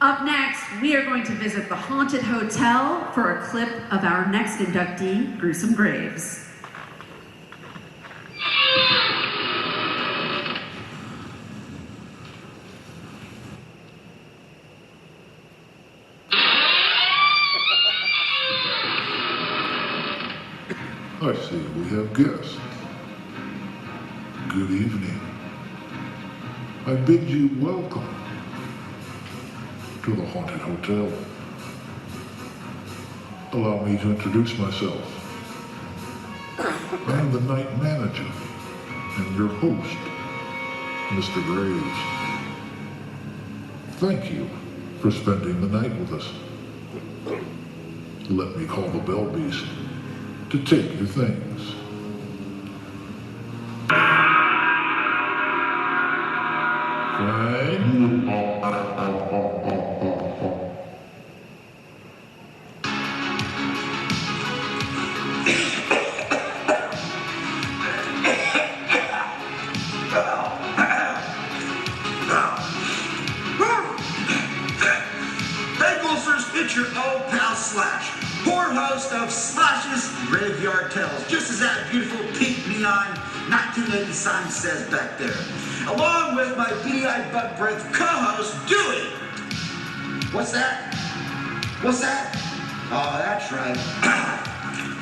Up next, we are going to visit the Haunted Hotel for a clip of our next inductee, Gruesome Graves. I see we have guests. Good evening. I bid you welcome to the Haunted Hotel. Allow me to introduce myself. I am the night manager and your host, Mr. Graves. Thank you for spending the night with us. Let me call the bell beast to take your things. Frank? It's your old pal Slash, poor host of Slash's Graveyard Tales, just as that beautiful pink neon 1980 sign says back there, along with my beady-eyed butt breath co-host Dewey. What's that? What's that? Oh, that's right.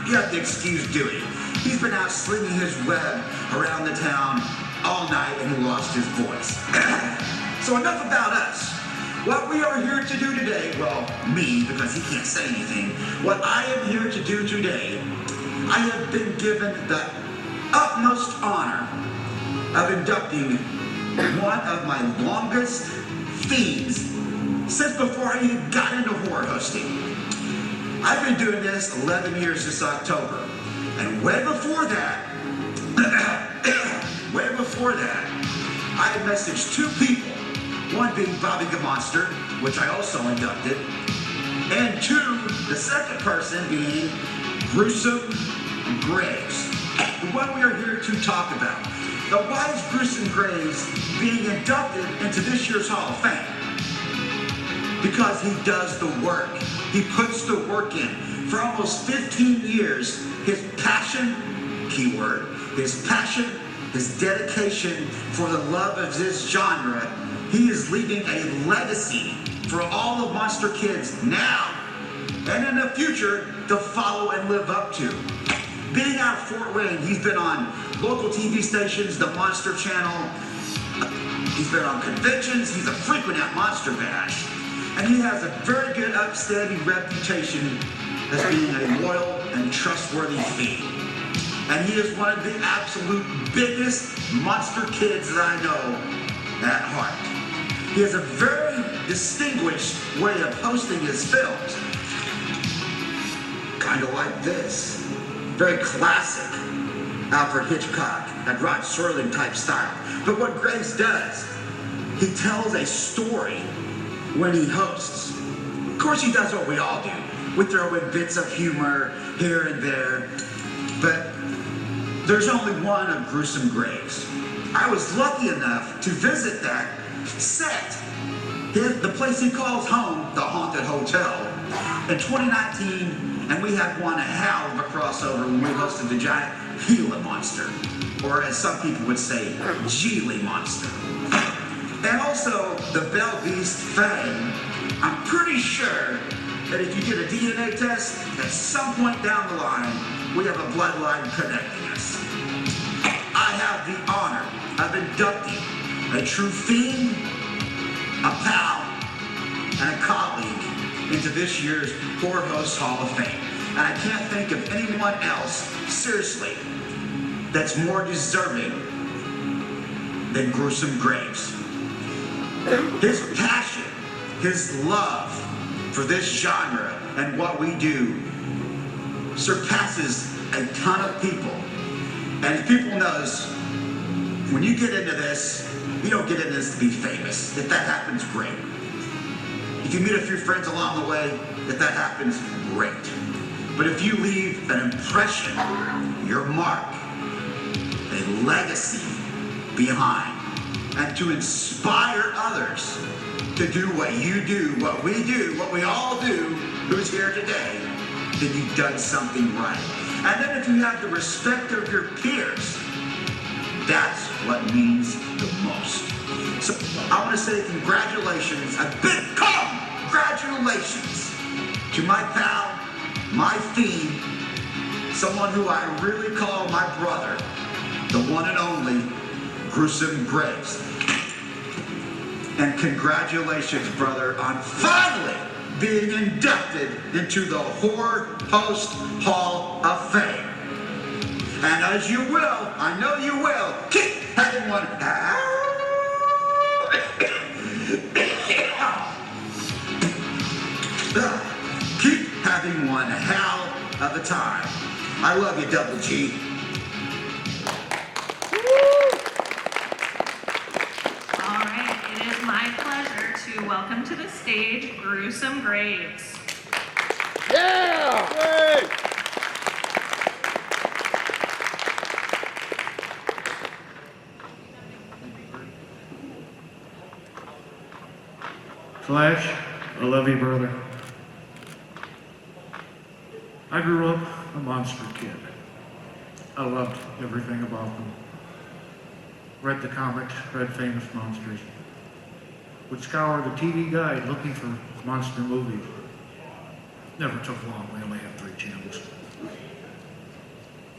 You have to excuse Dewey. He's been out slinging his web around the town all night and he lost his voice. So enough about us. What we are here to do today, well, me, because he can't say anything, what I am here to do today, I have been given the utmost honor of inducting one of my longest themes since before I even got into horror hosting. I've been doing this 11 years this October, and way before that, I had messaged two people. One being Bobby the Monster, which I also inducted, and two, the second person being Gruesome Graves, the one we are here to talk about. Now, why is Gruesome Graves being inducted into this year's Hall of Fame? Because he does the work. He puts the work in. For almost 15 years, his passion, keyword, his passion, his dedication for the love of this genre, he is leaving a legacy for all the monster kids now and in the future to follow and live up to. Being out of Fort Wayne, he's been on local TV stations, the Monster Channel. He's been on conventions. He's a frequent at Monster Bash. And he has a very good, upstanding reputation as being a loyal and trustworthy thief. And he is one of the absolute biggest monster kids that I know at heart. He has a very distinguished way of hosting his films. Kind of like this. Very classic Alfred Hitchcock and Rod Serling type style. But what Graves does, he tells a story when he hosts. Of course he does what we all do. We throw in bits of humor here and there. But there's only one of Gruesome Graves. I was lucky enough to visit that set, the place he calls home, the Haunted Hotel, in 2019, and we had one hell of a crossover when we hosted the giant Gila Monster, or as some people would say, Geely Monster. And also the Bell Beast Fang. I'm pretty sure that if you did a DNA test, at some point down the line, we have a bloodline connecting us. I have the honor of inducting a true fiend, a pal, and a colleague into this year's Horror Host Hall of Fame. And I can't think of anyone else, seriously, that's more deserving than Gruesome Graves. His passion, his love for this genre and what we do surpasses a ton of people. And people knows, when you get into this, you don't get into this to be famous. If that happens, great. If you meet a few friends along the way, if that happens, great. But if you leave an impression, your mark, a legacy behind, and to inspire others, to do what you do, what we do, what we all do, who's here today, then you've done something right. And then if you have the respect of your peers, that's what means the most. So I want to say congratulations, a big congratulations to my pal, my fiend, someone who I really call my brother, the one and only Gruesome Graves. And congratulations, brother, on finally being inducted into the Horror Host Hall of Fame. And as you will, I know you will, keep having one keep having one hell of a time. I love you, Double G. All right, it is my pleasure to welcome to the stage Gruesome Graves. Yeah! Great! Flash, I love you, brother. I grew up a monster kid. I loved everything about them. Read the comics, read famous monsters. Would scour the TV guide looking for monster movies. Never took long, we only had 3 channels.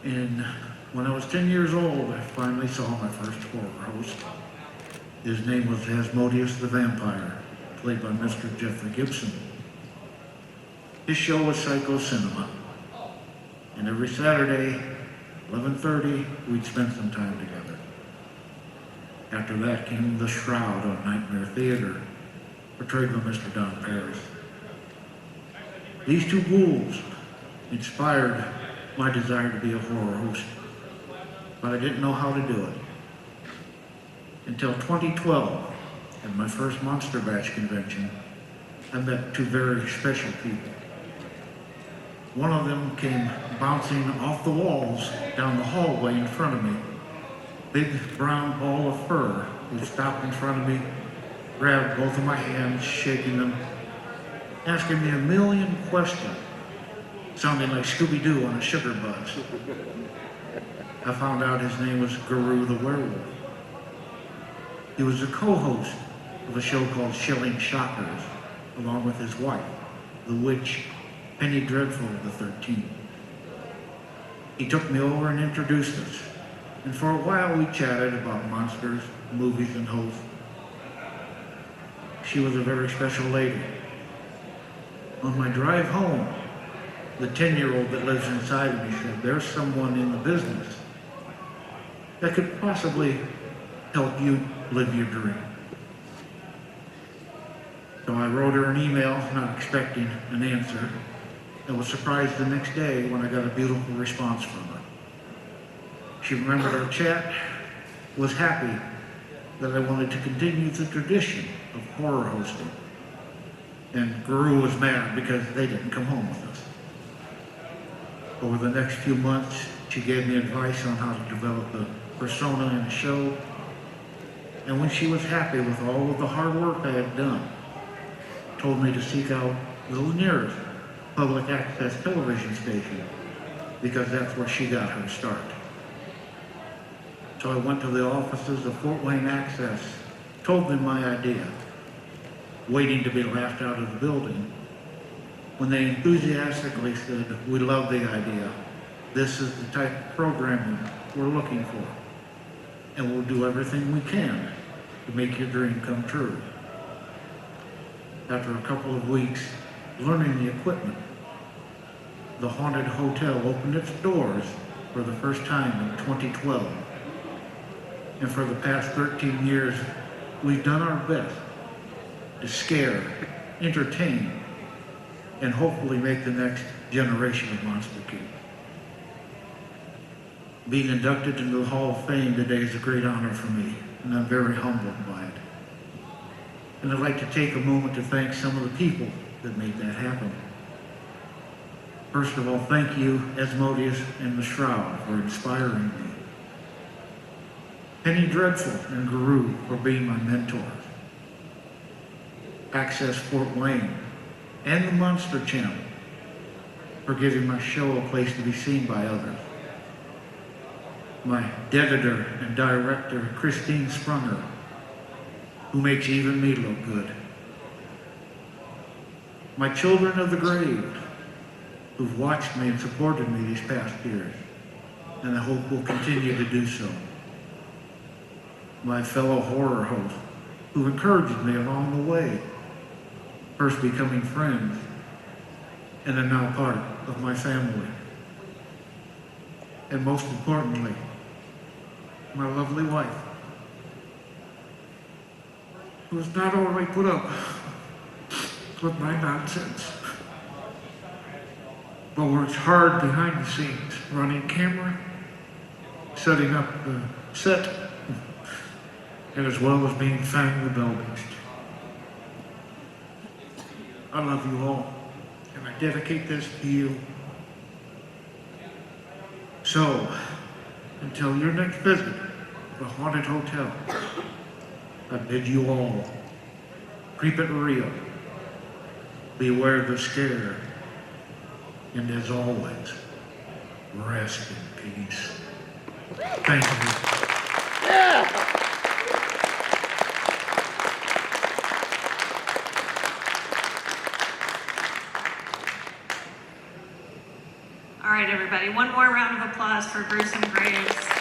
And when I was 10 years old, I finally saw my first horror host. His name was Asmodeus the Vampire, played by Mr. Jeffrey Gibson. His show was Psycho Cinema. And every Saturday, 11:30, we'd spend some time together. After that came The Shroud on Nightmare Theater, portrayed by Mr. Don Paris. These two ghouls inspired my desire to be a horror host, but I didn't know how to do it. Until 2012, at my first Monster Bash convention, I met 2 very special people. One of them came bouncing off the walls down the hallway in front of me. Big brown ball of fur. He stopped in front of me, grabbed both of my hands, shaking them, asking me a million questions, sounding like Scooby-Doo on a sugar buzz. I found out his name was Guru the Werewolf. He was a co-host of a show called Chilling Shockers, along with his wife, the witch Penny Dreadful of the 13th. He took me over and introduced us, and for a while we chatted about monsters, movies, and hosts. She was a very special lady. On my drive home, the 10-year-old that lives inside of me said, there's someone in the business that could possibly help you live your dream. So I wrote her an email, not expecting an answer, and was surprised the next day when I got a beautiful response from her. She remembered our chat, was happy that I wanted to continue the tradition of horror hosting. And Guru was mad because they didn't come home with us. Over the next few months, she gave me advice on how to develop a persona in a show. And when she was happy with all of the hard work I had done, told me to seek out the nearest public access television station because that's where she got her start. So I went to the offices of Fort Wayne Access, told them my idea, waiting to be laughed out of the building, when they enthusiastically said, we love the idea. This is the type of programming we're looking for, and we'll do everything we can to make your dream come true. After a couple of weeks learning the equipment, the haunted hotel opened its doors for the first time in 2012. And for the past 13 years, we've done our best to scare, entertain, and hopefully make the next generation of Monster Kids. Being inducted into the Hall of Fame today is a great honor for me, and I'm very humbled by it. And I'd like to take a moment to thank some of the people that made that happen. First of all, thank you, Asmodeus and the Shroud, for inspiring me. Penny Dreadful and Guru for being my mentors. Access Fort Wayne, and the Monster Channel for giving my show a place to be seen by others. My editor and director, Christine Sprunger, who makes even me look good. My children of the grave, who've watched me and supported me these past years, and I hope will continue to do so. My fellow horror hosts, who encouraged me along the way, first becoming friends, and are now part of my family. And most importantly, my lovely wife, who has not only put up with my nonsense, but works hard behind the scenes, running camera, setting up the set, and as well as being Fang the Bell Beast. I love you all, and I dedicate this to you. So, until your next visit to the haunted hotel, I bid you all, keep it real, beware the scare, and as always, rest in peace. Thank you. Yeah! All right, everybody, one more round of applause for Gruesome Graves.